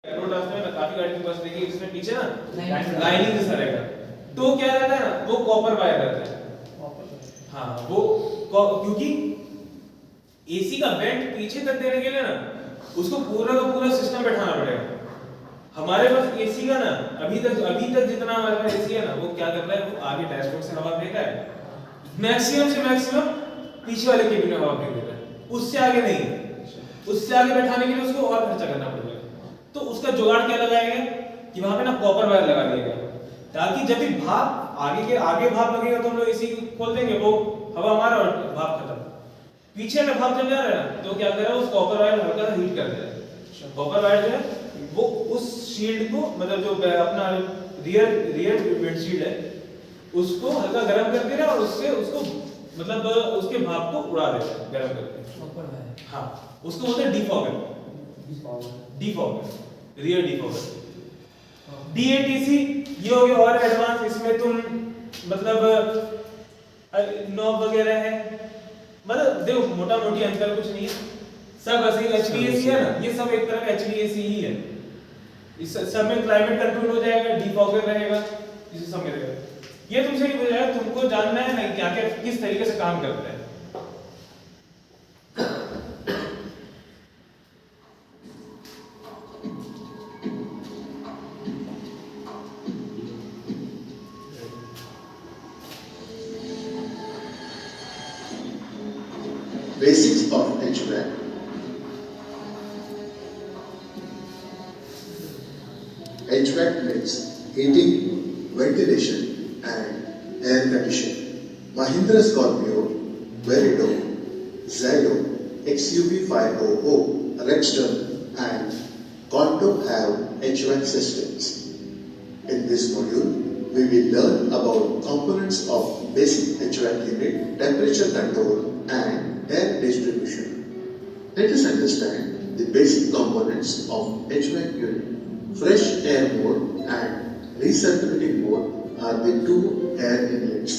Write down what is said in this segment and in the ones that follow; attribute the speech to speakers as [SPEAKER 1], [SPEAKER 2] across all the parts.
[SPEAKER 1] Petrol रास्ते में काफी गाड़ी के पास देखिए इसमें पीछे ना लाइनिंग जैसा रहेगा, तो क्या रहता है ना, वो कॉपर वायर रहता है। हाँ वो क्योंकि एसी का वेंट पीछे तक देने के लिए ना उसको पूरा का पूरा सिस्टम बैठाना पड़ेगा। हमारे पास एसी का ना अभी तक जितना हमारे पास एसी है ना, वो क्या करता है, वो आगे डैशबोर्ड से हवा फेंका है, मैक्सिमम से मैक्सिमम पीछे वाले केबिन में हवा फेंक देता है, उससे आगे नहीं। उससे आगे बैठाने के लिए उसको और खर्चा करना पड़ेगा। तो उसका जुगाड़ क्या लगाएगा कि वहां पे ना कॉपर वायर लगा दिया गया, ताकि जब भी भाप आगे भाप लगेगा तो हम लोग एसी खोल देंगे, वो हवा हमारा और भाप खत्म। पीछे में भाप जब जा रहा है ना, तो क्या कर रहा है, उस कॉपर वायर हल्का हीट कर दे रहा है। कॉपर वायर जो है वो उस शील्ड को, मतलब जो अपना रियर विंडशील्ड है उसको हल्का गर्म कर दे रहा है, और उससे उसको मतलब उसके भाप को उड़ा दे रहा है गर्म करके। हाँ उसको बोलते हैं डीफॉगर, रियर डीफॉगर। डीएटीसी ये हो गया और एडवांस, इसमें तुम मतलब नॉब वगैरह है, मतलब देखो मोटा मोटी अंतर कुछ नहीं है, सब ऐसे एचवीएसी है ना, ये सब एक तरह का एचवीएसी ही है। इस सब में क्लाइमेट कंट्रोल हो जाएगा, डीफॉगर रहेगा, इसी सब में रहेगा। ये तुमसे नहीं पूछा है, तुमको जानना है ना क्या क्या किस तरीके से काम करता है।
[SPEAKER 2] Basics of HVAC. HVAC means heating, ventilation and air conditioning. Mahindra Scorpio, Verido, Zydo, XUV 500, Rexton and Contour have HVAC systems. In this module, we will learn about components of basic HVAC unit, temperature control and air distribution. Let us understand the basic components of HVAC unit. Fresh air mode and recirculating mode are the two air inlets.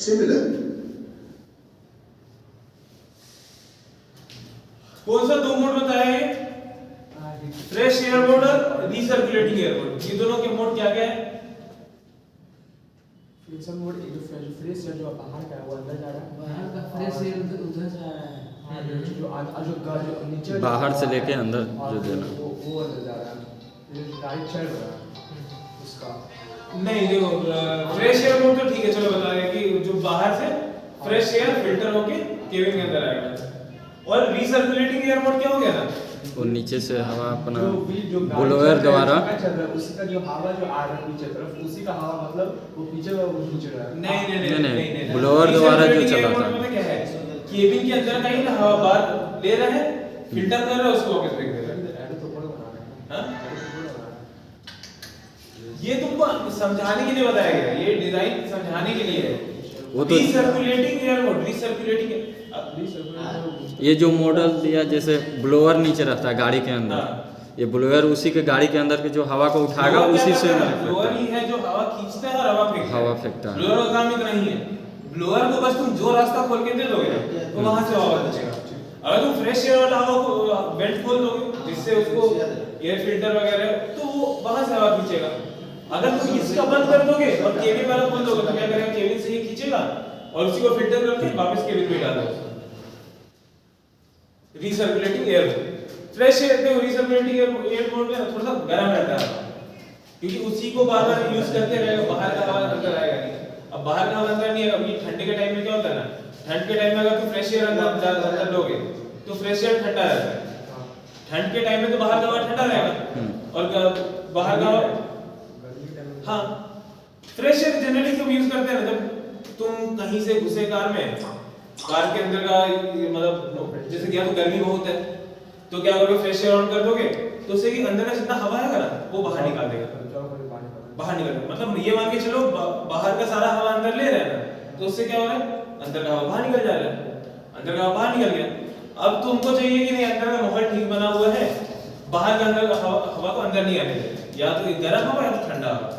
[SPEAKER 2] Similar.
[SPEAKER 1] कौन सा दो mode बताया है? Fresh air mode और recirculating air mode. ये दोनों के mode क्या क्या है?
[SPEAKER 3] फ्रेश मोड एक फ्रेश एयर जो बाहर का है वो अंदर जा रहा है,
[SPEAKER 4] बाहर का फ्रेश एयर उधर जा रहा है,
[SPEAKER 3] जो नीचे
[SPEAKER 5] बाहर से लेके अंदर जो देना
[SPEAKER 3] वो अंदर जा रहा है, गाड़ी चल रहा है उसका।
[SPEAKER 1] नहीं देखो, फ्रेश एयर मोड तो ठीक है, चलो बता रहे कि जो बाहर से फ्रेश एयर फिल्टर होके केबिन के अंदर आएगा। और रिसर्कुलेटिंग एयर मोड क्या हो गया ना,
[SPEAKER 5] वो नीचे से हवा अपना
[SPEAKER 3] जो
[SPEAKER 5] ब्लोअर द्वारा
[SPEAKER 3] चल रहा है उसी का जो हवा जो आ रहा है पीछे तरफ, उसी का हवा मतलब वो पीछे का वो नीचे रहा है।
[SPEAKER 1] नहीं
[SPEAKER 5] ब्लोअर द्वारा जो चलाता है,
[SPEAKER 1] मतलब क्या है, केबिन के अंदर का ही ना हवा बाहर ले रहा है, फिल्टर कर रहा है, उसको वापस फेंक दे रहा है।
[SPEAKER 3] ऐसे तो बड़ा बना
[SPEAKER 1] हाँ?
[SPEAKER 3] है,
[SPEAKER 1] ये तुमको समझाने के लिए बताया गया है, ये डिजाइन समझाने के लिए है।
[SPEAKER 5] वो तो
[SPEAKER 1] रिसर्कुलेटिंग एयर मोड, रिसर्कुलेटिंग
[SPEAKER 5] ये जो मॉडल दिया जैसे ब्लोअर नीचे रहता है गाड़ी के अंदर, ये ब्लोअर उसी के गाड़ी के अंदर के जो हवा को उठाएगा उसी से
[SPEAKER 1] ब्लोअर ही है जो हवा खींचता है और हवा फेंकता है।
[SPEAKER 5] ब्लोअर
[SPEAKER 1] का काम इतना ही है, ब्लोअर को बस तुम जो रास्ता खोल के दे दोगे तो वहां से हवा बचेगा। अगर तुम फ्रेश एयर वाला हवा को वेंट खोल दोगे जिससे उसको एयर फिल्टर वगैरह, तो वो वहां से हवा खींचेगा। अगर तुम इसका बंद कर दोगे और केबिन वाला खोल दोगे तो क्या करेगा, केबिन से ही खींचेगा और उसी को फिल्टर करके वापस केबिन में डाल देगा। रिसर्कुलेटिंग एयर फ्रेश एयर, देखो रिसर्कुलेटिंग एयर मोड में थोड़ा सा गर्म रहता है क्योंकि उसी को बार-बार यूज करते रहेगा, बाहर का हवा अंदर आएगा नहीं। अब बाहर का हवा अंदर नहीं आएगा, अभी ठंडे के टाइम में क्या होता है ना, ठंड के टाइम में अगर तुम फ्रेश एयर अंदर लोगे तो फ्रेश एयर ठंडा रहता है, ठंड के टाइम में तो बाहर का हवा ठंडा रहेगा और बाहर का हाँ फ्रेश एयर जनरली तुम यूज करते हैं ना, जब तुम कहीं से घुसे कार में, कार के अंदर का मतलब जैसे कि यहाँ तो गर्मी बहुत है तो क्या करोगे, फ्रेश एयर ऑन कर दोगे तो उससे कि अंदर का जितना हवा है ना वो बाहर निकाल देगा, बाहर निकल देगा। मतलब ये मान के चलो बाहर का सारा हवा अंदर ले रहा है ना, तो उससे क्या हो रहा है, अंदर का हवा बाहर निकल जा रहा है, अंदर का हवा बाहर निकल गया। अब तुमको चाहिए कि नहीं, अंदर का माहौल ठीक बना हुआ है, बाहर का अंदर हवा को अंदर नहीं आने दे, या तो गर्म हवा या तो ठंडा हवा,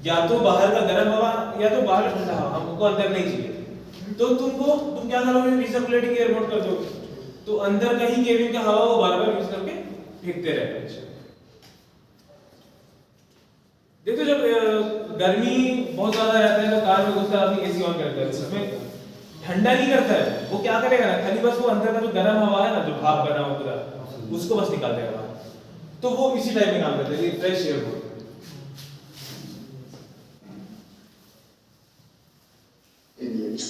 [SPEAKER 1] या तो बाहर का गर्म हवा या तो बाहर का ठंडा हवा, हमको अंदर नहीं चाहिए। तो तुम क्या करोगे, रिसर्कुलेटिंग एयर मोड कर दोगे। तो अंदर का ही केबिन का हवा वो बार बार यूज करके फेंकते रहते हैं। देखो जब गर्मी बहुत ज्यादा रहता है तो कार में घुसकर आदमी एसी ऑन करता है, उसमें ठंडा नहीं करता है, वो क्या करेगा ना, खाली बस वो अंदर का जो गर्म हवा है ना, जो भाप बना हुआ पूरा, उसको बस निकाल देगा बाहर। तो वो इसी टाइप में काम करता है, फ्रेश एयर को।
[SPEAKER 2] Inlets.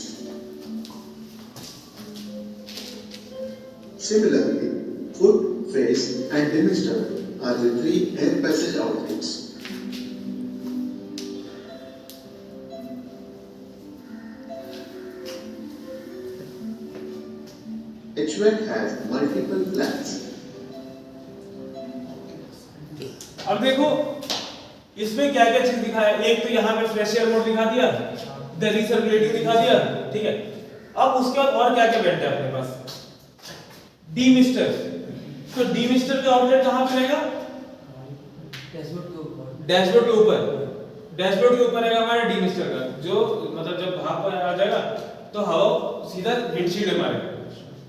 [SPEAKER 2] Similarly, foot, face, and demister are the three air passage outlets. HVAC has multiple flaps.
[SPEAKER 1] अब देखो इसमें क्या क्या चीज दिखा है, एक तो यहाँ पे फ्रेश एयर मोड दिखा दिया, इधर रिसर्कुलेटिंग दिखा दिया, ठीक है। अब उसके बाद और क्या क्या वेंट है अपने पास, डीमिस्टर। तो डीमिस्टर का आउटलेट कहाँ पे रहेगा,
[SPEAKER 4] डैशबोर्ड के ऊपर।
[SPEAKER 1] डैशबोर्ड के ऊपर, डैशबोर्ड के ऊपर रहेगा हमारा डीमिस्टर का, जो मतलब जब भाप आ जाएगा तो हवा सीधा विंडशील्ड में मारेगा।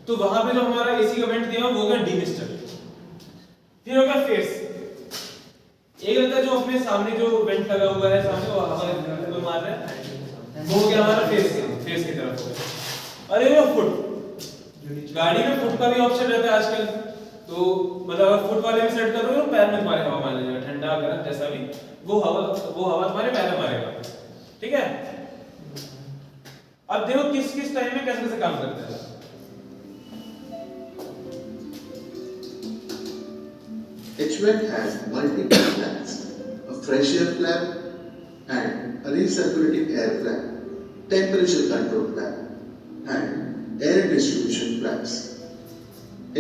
[SPEAKER 1] तो वहां पे जो हमारा एसी का वेंट दिया वो होगा डीमिस्टर। फिर होगा फेस, एक रहता है जो अपने सामने जो वेंट लगा हुआ है सामने, वो हवा को मार रहा है, वो हो गया हमारा फेस की तरफ हो गया। अरे वो फुट, गाड़ी में फुट का भी ऑप्शन रहता है आजकल, तो मतलब अगर फुट वाले में सेट कर रहे हो तो पैर में तुम्हारे हवा मार लेगा, ठंडा गर्म जैसा भी वो हवा तुम्हारे पैर में मारेगा, ठीक है। अब देखो किस किस टाइम में कैसे कैसे काम करता है।
[SPEAKER 2] HVAC has multiple flaps, a fresh air flap and a recirculating air flap, temperature control flap, and air distribution flaps.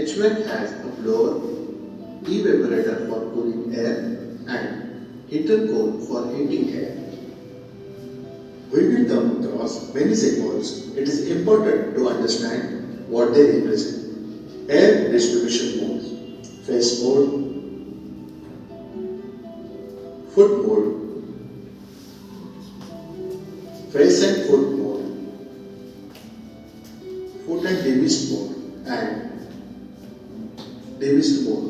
[SPEAKER 2] HVAC has a blower, evaporator for cooling air, and heater cone for heating air. When we come across many symbols, it is important to understand what they represent. Air distribution mode, face mode, foot mode, face and foot mode, foot and demist mode, and demist mode.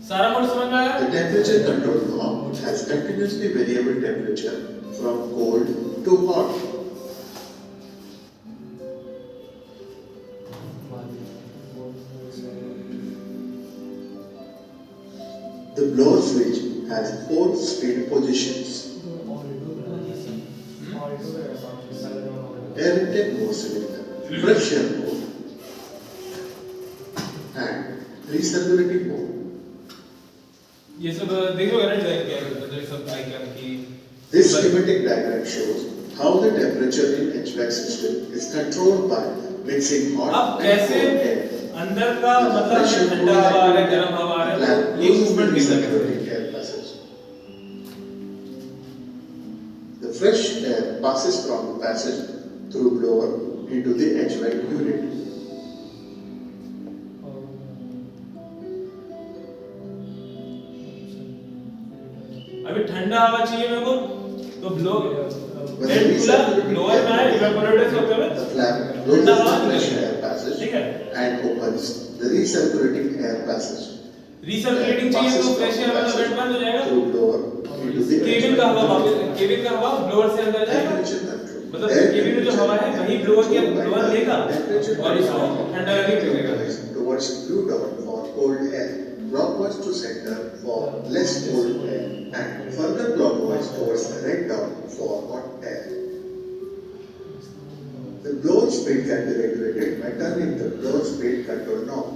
[SPEAKER 1] सारा mode समझ में आया?
[SPEAKER 2] The temperature control knob has continuously variable temperature from cold to hot. The blower switch has 4 speed positions. Air intake mode cylinder, fresh air mode, and recirculating mode.
[SPEAKER 1] ये सब देखोगे ना क्या है सब आइकन की।
[SPEAKER 2] This schematic diagram shows how the temperature in HVAC system is controlled by mixing hot
[SPEAKER 1] अब
[SPEAKER 2] and
[SPEAKER 1] कैसे
[SPEAKER 2] cold air.
[SPEAKER 1] अंदर का मतलब ठंडा हवा आ रहा है, गर्म हवा आ रहा है, ये मूवमेंट कैसे करते हैं?
[SPEAKER 2] Air passage. The fresh air passes from the passage through blower into the HVAC unit.
[SPEAKER 1] अभी ठंडा हवा चाहिए मेरे को तो
[SPEAKER 2] When the
[SPEAKER 1] ब्लोअर में है, इवेपोरेटर से होते हुए
[SPEAKER 2] The flap closes the fresh air passage
[SPEAKER 1] ठीक है।
[SPEAKER 2] and opens the recirculating air passage.
[SPEAKER 1] Recirculating चाहिए तो फ्रेश एयर वाला वेंट बंद हो जाएगा,
[SPEAKER 2] Through blower into the
[SPEAKER 1] cabin का हवा वापस, केबिन का हवा ब्लोअर से अंदर जाएगा,
[SPEAKER 2] temperature control.
[SPEAKER 1] मतलब केबिन में जो हवा है वही ब्लोअर लेगा और इसको ठंडा करके भेजेगा।
[SPEAKER 2] Towards blue dot for cold air, clockwise to center for less cold air, and further clockwise towards the red dot for hot air. The blower speed can be regulated by turning the blower speed control knob.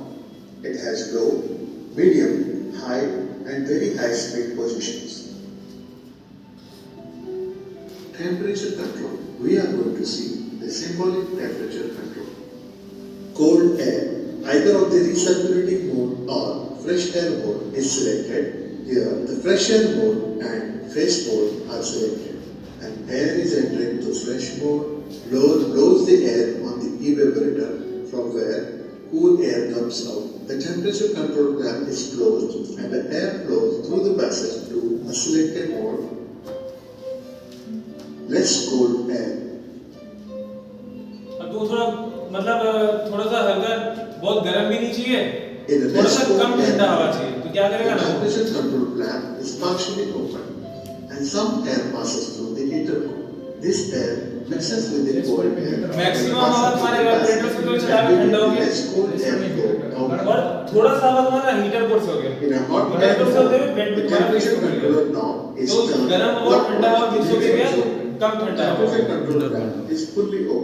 [SPEAKER 2] It has low, medium, high, and very high speed positions. Temperature control. We are going to see the symbolic temperature control. Cold air, either of the recirculating mode or fresh air mode is selected. Here, the fresh air mode and face mode are selected. And air is entering to fresh mode. Blows the air on the evaporator from where cool air comes out. The temperature control clamp is closed and the air flows through the passage to a selected mode. Less cold air.
[SPEAKER 1] अब तो थोड़ा मतलब चाहिए,
[SPEAKER 2] In the
[SPEAKER 1] थोड़ा सा
[SPEAKER 2] rest
[SPEAKER 1] come
[SPEAKER 2] of
[SPEAKER 1] ठंडा
[SPEAKER 2] air,
[SPEAKER 1] हवा चाहिए, तो क्या
[SPEAKER 2] the
[SPEAKER 1] करेगा ना वो?
[SPEAKER 2] temperature control plant is partially open and some air passes through the heater core. This air mixes with the cold air.
[SPEAKER 1] Maximum हवा तुम्हारे evaporator से तो चला के ठंडा हो गया।
[SPEAKER 2] Less cold air flow out.
[SPEAKER 1] और थोड़ा सा हवा तुम्हारा हीटर कोर्स हो गया।
[SPEAKER 2] In a hot
[SPEAKER 1] heater
[SPEAKER 2] air
[SPEAKER 1] course होते हुए वेंट
[SPEAKER 2] the
[SPEAKER 1] तुम्हारा
[SPEAKER 2] temperature
[SPEAKER 1] फिक्स हो गया।
[SPEAKER 2] controller knob is
[SPEAKER 1] तो
[SPEAKER 2] turned
[SPEAKER 1] गर्म और ठंडा हवा मिक्स हो गया,
[SPEAKER 2] clockwise.
[SPEAKER 1] कम ठंडा हवा।
[SPEAKER 2] Temperature control plant is fully open.